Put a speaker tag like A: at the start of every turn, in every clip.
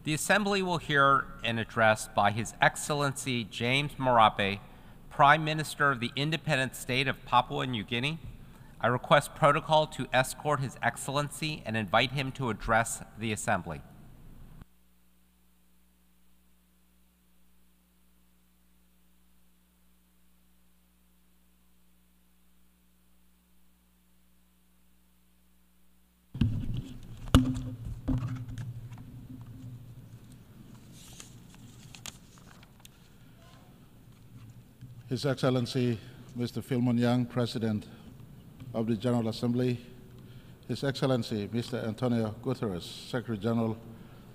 A: The Assembly will hear an address by His Excellency James Marape, Prime Minister of the Independent State of Papua New Guinea. I request protocol to escort His Excellency and invite him to address the Assembly.
B: His Excellency Mr. Philemon Young, President of the General Assembly, His Excellency Mr. Antonio Guterres, Secretary General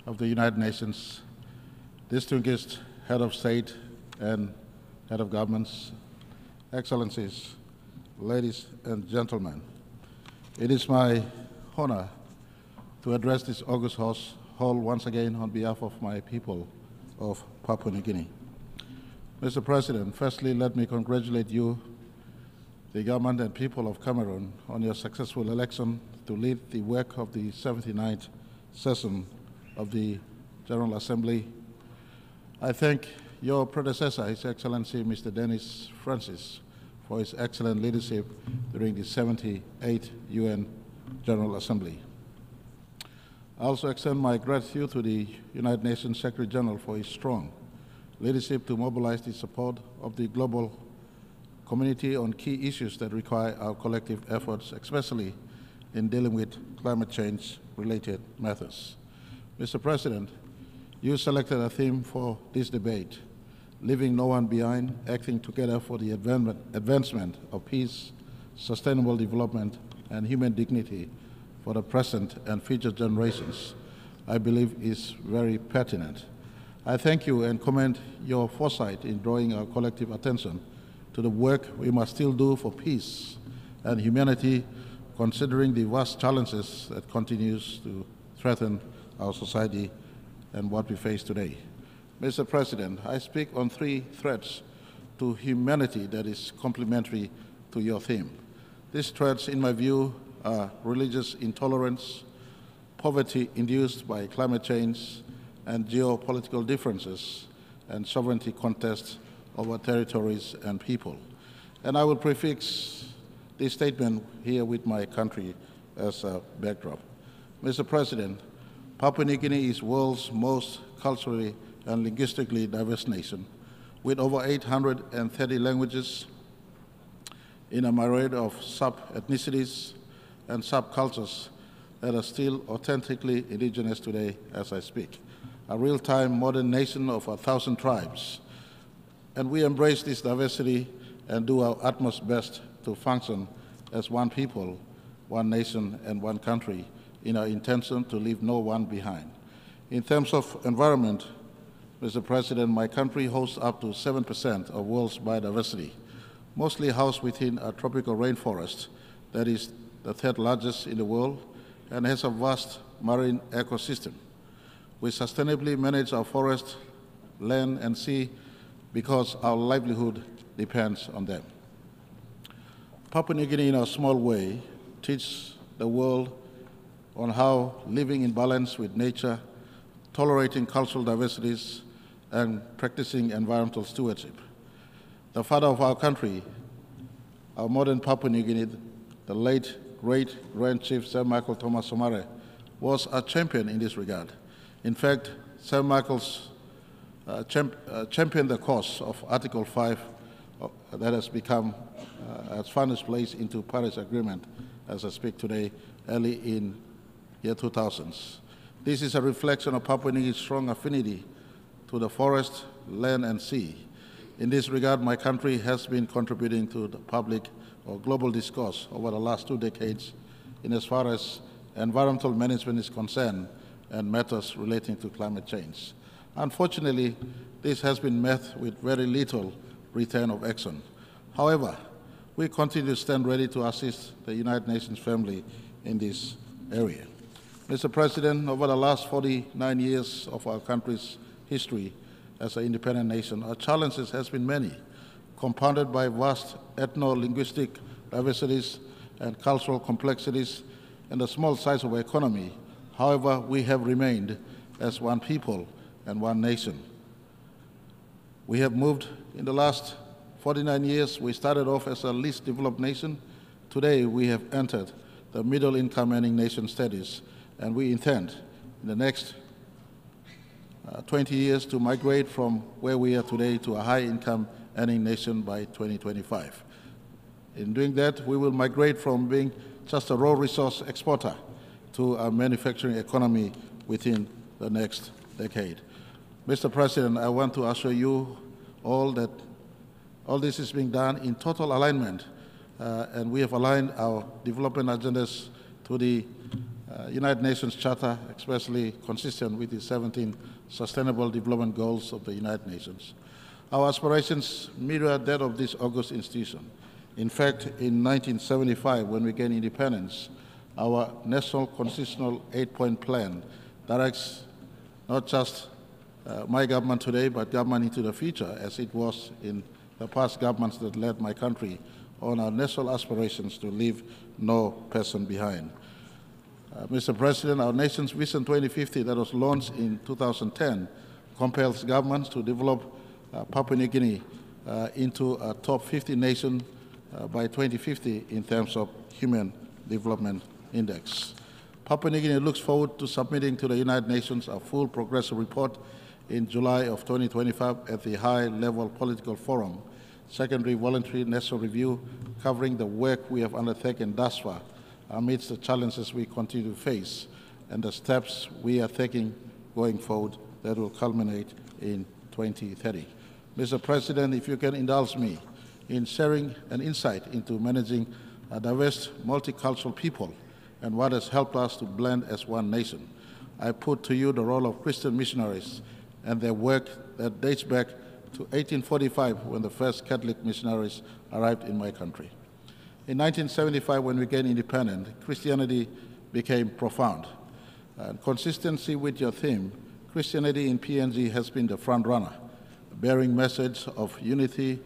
B: of the United Nations, distinguished Head of State and Head of Governments, Excellencies, ladies and gentlemen, it is my honor to address this august hall once again on behalf of my people of Papua New Guinea. Mr. President, firstly, let me congratulate you, the government and people of Cameroon, on your successful election to lead the work of the 79th session of the General Assembly. I thank your predecessor, His Excellency Mr. Denis Francis, for his excellent leadership during the 78th UN General Assembly. I also extend my gratitude to the United Nations Secretary General for his strong leadership to mobilize the support of the global community on key issues that require our collective efforts, especially in dealing with climate change-related matters. Mr. President, you selected a theme for this debate, leaving no one behind, acting together for the advancement of peace, sustainable development, and human dignity for the present and future generations, I believe is very pertinent. I thank you and commend your foresight in drawing our collective attention to the work we must still do for peace and humanity, considering the vast challenges that continues to threaten our society and what we face today. Mr. President, I speak on three threats to humanity that is complementary to your theme. These threats, in my view, are religious intolerance, poverty induced by climate change, and geopolitical differences and sovereignty contests over territories and people. And I will prefix this statement here with my country as a backdrop. Mr. President, Papua New Guinea is the world's most culturally and linguistically diverse nation, with over 830 languages in a myriad of sub-ethnicities and subcultures that are still authentically indigenous today as I speak. A real-time modern nation of 1,000 tribes. And we embrace this diversity and do our utmost best to function as one people, one nation, and one country in our intention to leave no one behind. In terms of environment, Mr. President, my country hosts up to 7% of world's biodiversity, mostly housed within a tropical rainforest that is the third largest in the world and has a vast marine ecosystem. We sustainably manage our forest, land, and sea because our livelihood depends on them. Papua New Guinea, in a small way, teaches the world on how living in balance with nature, tolerating cultural diversities, and practicing environmental stewardship. The father of our country, our modern Papua New Guinea, the late great Grand Chief Sir Michael Thomas Somare, was a champion in this regard. In fact, Sir Michael's championed the cause of Article 5 that has found its place into Paris Agreement, as I speak today, early in year 2000s. This is a reflection of Papua New Guinea's strong affinity to the forest, land, and sea. In this regard, my country has been contributing to the public or global discourse over the last 2 decades in as far as environmental management is concerned and matters relating to climate change. Unfortunately, this has been met with very little return of action. However, we continue to stand ready to assist the United Nations family in this area. Mr. President, over the last 49 years of our country's history as an independent nation, our challenges has been many, compounded by vast ethno-linguistic diversities and cultural complexities and the small size of our economy. However, we have remained as one people and one nation. We have moved in the last 49 years. We started off as a least developed nation. Today, we have entered the middle income earning nation status, and we intend in the next 20 years to migrate from where we are today to a high income earning nation by 2025. In doing that, we will migrate from being just a raw resource exporter to a manufacturing economy within the next decade. Mr. President, I want to assure you all that all this is being done in total alignment, and we have aligned our development agendas to the United Nations Charter, especially consistent with the 17 Sustainable Development Goals of the United Nations. Our aspirations mirror that of this august institution. In fact, in 1975, when we gained independence, our National Constitutional 8-point plan directs not just my government today, but government into the future, as it was in the past governments that led my country, on our national aspirations to leave no person behind. Mr. President, our nation's Vision 2050 that was launched in 2010 compels governments to develop Papua New Guinea into a top 50 nation by 2050 in terms of Human Development Index. Papua New Guinea looks forward to submitting to the United Nations a full progressive report in July of 2025 at the high-level political forum, secondary voluntary national review covering the work we have undertaken thus far amidst the challenges we continue to face and the steps we are taking going forward that will culminate in 2030. Mr. President, if you can indulge me in sharing an insight into managing a diverse, multicultural people and what has helped us to blend as one nation, I put to you the role of Christian missionaries and their work that dates back to 1845 when the first Catholic missionaries arrived in my country. In 1975, when we gained independence, Christianity became profound. And consistency with your theme, Christianity in PNG has been the front runner, bearing message of unity,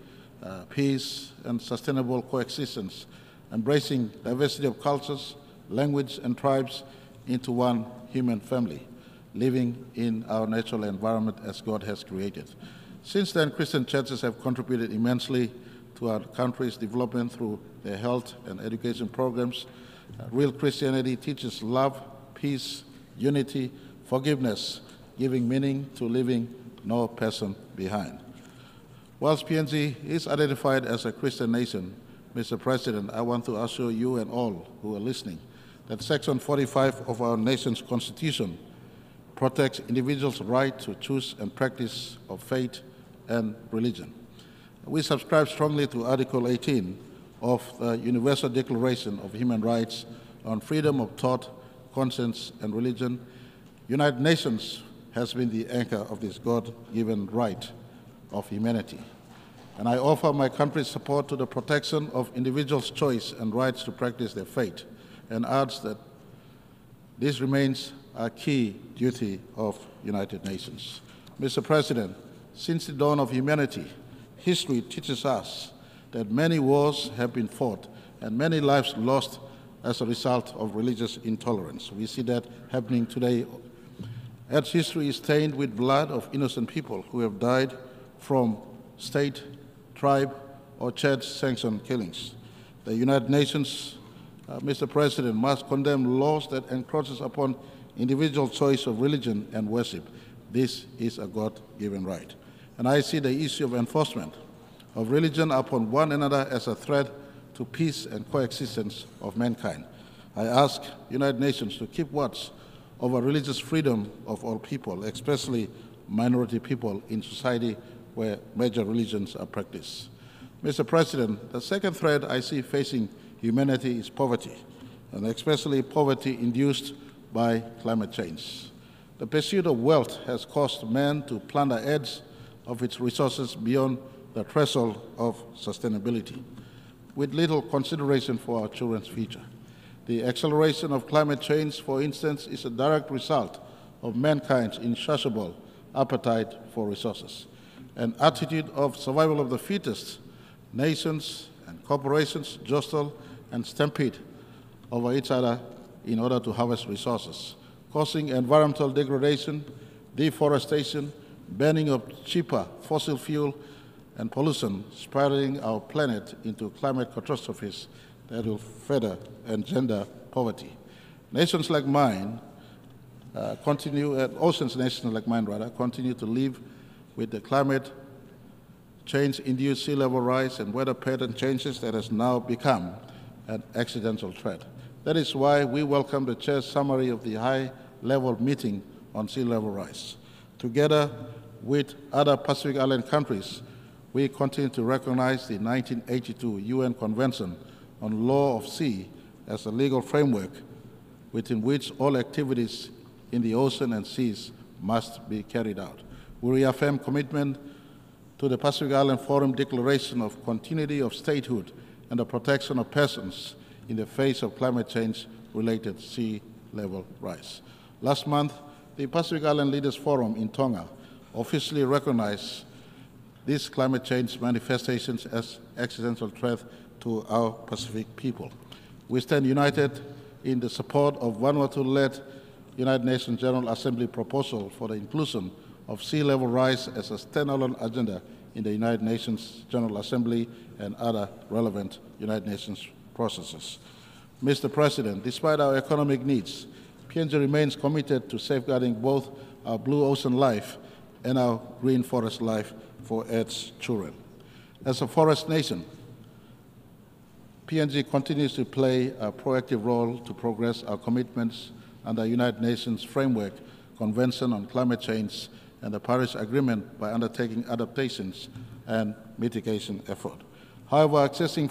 B: peace, and sustainable coexistence, embracing diversity of cultures, language, and tribes into one human family, living in our natural environment as God has created. Since then, Christian churches have contributed immensely to our country's development through their health and education programs. Real Christianity teaches love, peace, unity, forgiveness, giving meaning to leaving no person behind. Whilst PNG is identified as a Christian nation, Mr. President, I want to assure you and all who are listening that Section 45 of our nation's Constitution protects individuals' right to choose and practice of faith and religion. We subscribe strongly to Article 18 of the Universal Declaration of Human Rights on freedom of thought, conscience, and religion. United Nations has been the anchor of this God-given right of humanity. And I offer my country's support to the protection of individuals' choice and rights to practice their faith, and urge that this remains a key duty of United Nations. Mr. President, since the dawn of humanity, history teaches us that many wars have been fought and many lives lost as a result of religious intolerance. We see that happening today. As history is stained with blood of innocent people who have died from state, tribe, or church-sanctioned killings. The United Nations, Mr. President, must condemn laws that encroaches upon individual choice of religion and worship. This is a God-given right. And I see the issue of enforcement of religion upon one another as a threat to peace and coexistence of mankind. I ask United Nations to keep watch over religious freedom of all people, especially minority people in society where major religions are practiced. Mr. President, the second threat I see facing humanity is poverty, and especially poverty induced by climate change. The pursuit of wealth has caused man to plunder edge of its resources beyond the threshold of sustainability, with little consideration for our children's future. The acceleration of climate change, for instance, is a direct result of mankind's insatiable appetite for resources. An attitude of survival of the fittest, nations and corporations jostle and stampede over each other in order to harvest resources, causing environmental degradation, deforestation, burning of cheaper fossil fuel, and pollution, spiraling our planet into climate catastrophes that will further engender poverty. Nations like mine oceans nations like mine continue to live with the climate change-induced sea level rise and weather pattern changes that has now become an accidental threat. That is why we welcome the Chair's summary of the high-level meeting on sea level rise. Together with other Pacific Island countries, we continue to recognize the 1982 UN Convention on Law of Sea as a legal framework within which all activities in the ocean and seas must be carried out. We reaffirm commitment to the Pacific Island Forum Declaration of Continuity of Statehood and the protection of persons in the face of climate change-related sea level rise. Last month, the Pacific Island Leaders Forum in Tonga officially recognized these climate change manifestations as existential threat to our Pacific people. We stand united in the support of Vanuatu-led United Nations General Assembly proposal for the inclusion of sea level rise as a standalone agenda in the United Nations General Assembly and other relevant United Nations processes. Mr. President, despite our economic needs, PNG remains committed to safeguarding both our blue ocean life and our green forest life for its children. As a forest nation, PNG continues to play a proactive role to progress our commitments under the United Nations Framework Convention on Climate Change and the Paris Agreement by undertaking adaptations and mitigation effort. However, accessing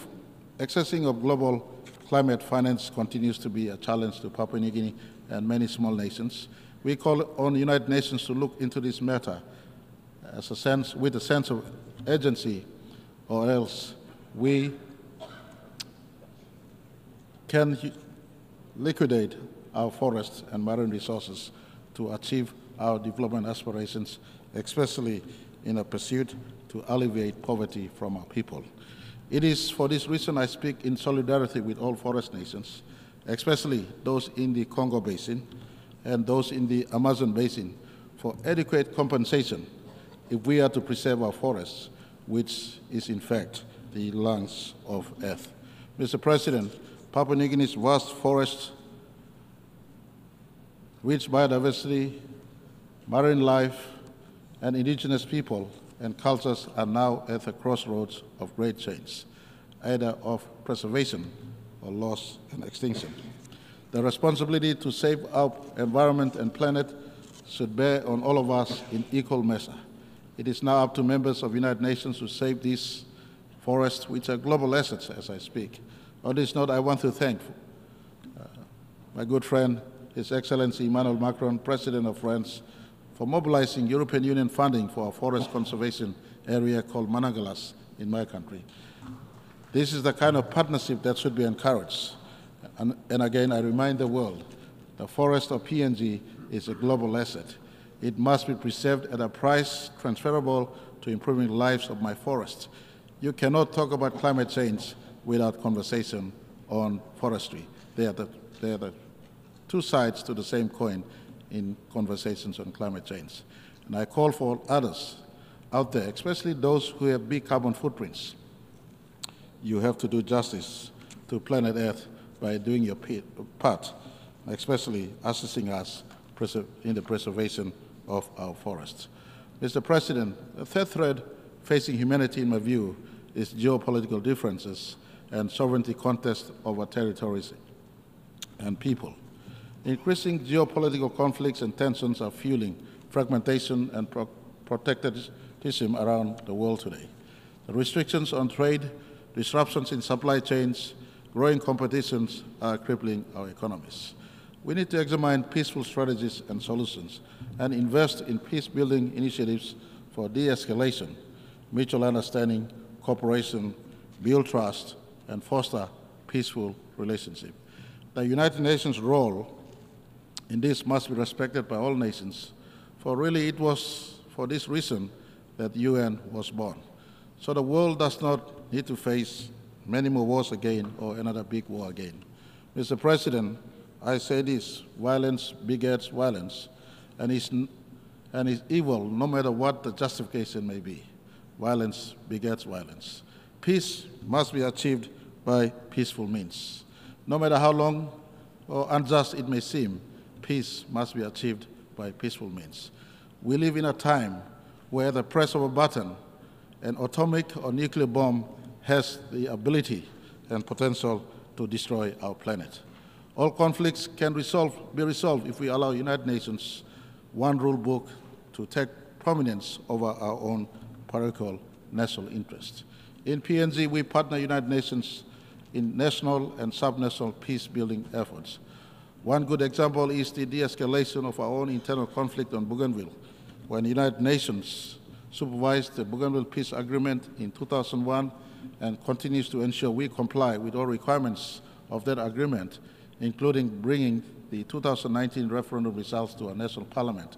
B: of global climate finance continues to be a challenge to Papua New Guinea and many small nations. We call on the United Nations to look into this matter with a sense of urgency, or else we can liquidate our forests and marine resources to achieve our development aspirations, especially in a pursuit to alleviate poverty from our people. It is for this reason I speak in solidarity with all forest nations, especially those in the Congo Basin and those in the Amazon Basin, for adequate compensation if we are to preserve our forests, which is in fact the lungs of Earth. Mr. President, Papua New Guinea's vast forests, rich biodiversity, marine life, and indigenous people and cultures are now at the crossroads of great change, either of preservation or loss and extinction. The responsibility to save our environment and planet should bear on all of us in equal measure. It is now up to members of the United Nations to save these forests, which are global assets as I speak. On this note, I want to thank my good friend, His Excellency Emmanuel Macron, President of France, for mobilizing European Union funding for a forest conservation area called Managalas in my country. This is the kind of partnership that should be encouraged. And again, I remind the world, the forest of PNG is a global asset. It must be preserved at a price transferable to improving the lives of my forests. You cannot talk about climate change without conversation on forestry. They are the two sides to the same coin in conversations on climate change. And I call for others out there, especially those who have big carbon footprints. You have to do justice to planet Earth by doing your part, especially assisting us in the preservation of our forests. Mr. President, the third threat facing humanity, in my view, is geopolitical differences and sovereignty contests over territories and people. Increasing geopolitical conflicts and tensions are fueling fragmentation and protectionism around the world today. The restrictions on trade, disruptions in supply chains, growing competitions are crippling our economies. We need to examine peaceful strategies and solutions and invest in peace-building initiatives for de-escalation, mutual understanding, cooperation, build trust, and foster peaceful relationships. The United Nations' role in this must be respected by all nations, for really it was for this reason that the UN was born. So the world does not need to face many more wars again or another big war again. Mr. President, I say this: violence begets violence, and is evil no matter what the justification may be. Violence begets violence. Peace must be achieved by peaceful means. No matter how long or unjust it may seem, peace must be achieved by peaceful means. We live in a time where the press of a button, an atomic or nuclear bomb has the ability and potential to destroy our planet. All conflicts can be resolved if we allow United Nations one rule book to take prominence over our own parochial national interests. In PNG, we partner United Nations in national and subnational peace-building efforts. One good example is the de-escalation of our own internal conflict on Bougainville, when the United Nations supervised the Bougainville Peace Agreement in 2001 and continues to ensure we comply with all requirements of that agreement, including bringing the 2019 referendum results to our national parliament.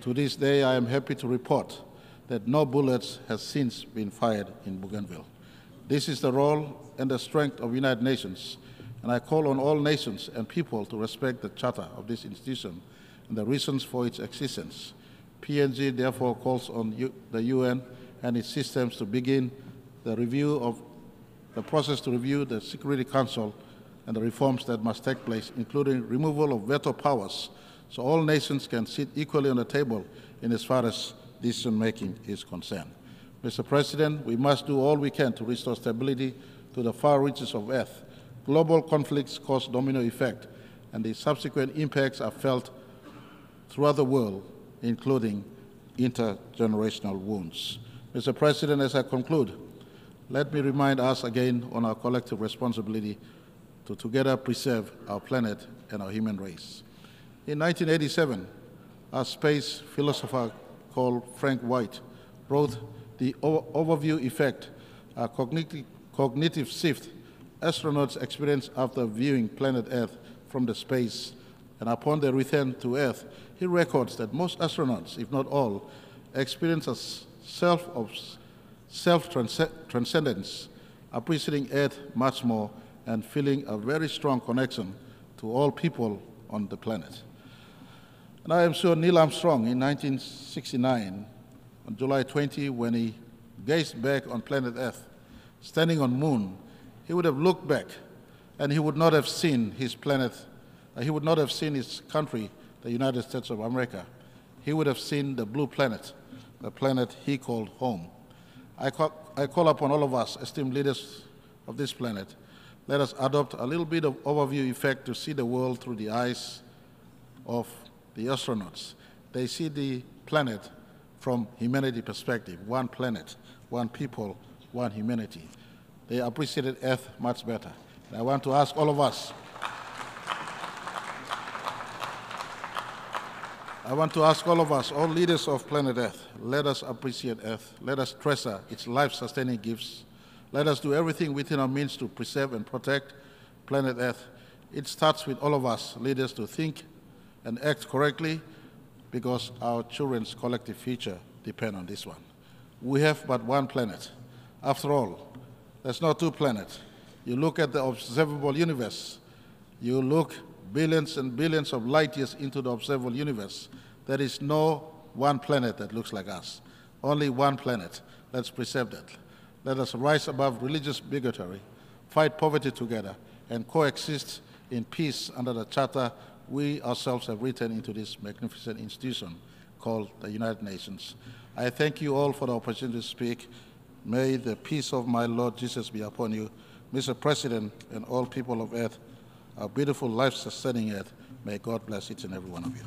B: To this day, I am happy to report that no bullets have since been fired in Bougainville. This is the role and the strength of the United Nations, and I call on all nations and people to respect the charter of this institution and the reasons for its existence. PNG therefore calls on the UN and its systems to begin the process to review the Security Council and the reforms that must take place, including removal of veto powers, so all nations can sit equally on the table in as far as decision-making is concerned. Mr. President, we must do all we can to restore stability to the far reaches of Earth. Global conflicts cause domino effect, and the subsequent impacts are felt throughout the world, including intergenerational wounds. Mr. President, as I conclude, let me remind us again on our collective responsibility to together preserve our planet and our human race. In 1987, a space philosopher called Frank White wrote the overview effect, a cognitive shift astronauts experience after viewing planet Earth from the space, and upon their return to Earth, he records that most astronauts, if not all, experience a self-transcendence, appreciating Earth much more and feeling a very strong connection to all people on the planet. And I am sure Neil Armstrong in 1969, on July 20, when he gazed back on planet Earth, standing on the moon, he would have looked back and he would not have seen his planet, he would not have seen his country, the United States of America. He would have seen the blue planet, the planet he called home. I call upon all of us, esteemed leaders of this planet, let us adopt a little bit of overview effect to see the world through the eyes of the astronauts. They see the planet from humanity perspective, one planet, one people, one humanity. They appreciated Earth much better. And I want to ask all of us, all leaders of planet Earth, let us appreciate Earth. Let us treasure its life-sustaining gifts. Let us do everything within our means to preserve and protect planet Earth. It starts with all of us, leaders, to think and act correctly, because our children's collective future depend on this one. We have but one planet. After all, there's not two planets. You look at the observable universe, you look billions and billions of light years into the observable universe. There is no one planet that looks like us. Only one planet. Let's preserve that. Let us rise above religious bigotry, fight poverty together, and coexist in peace under the charter we ourselves have written into this magnificent institution called the United Nations. I thank you all for the opportunity to speak. May the peace of my Lord Jesus be upon you. Mr. President and all people of Earth, our beautiful life-sustaining Earth, may God bless each and every one of you.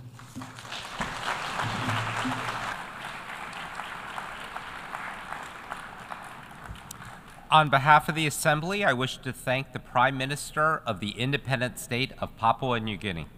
A: On behalf of the Assembly, I wish to thank the Prime Minister of the Independent State of Papua New Guinea.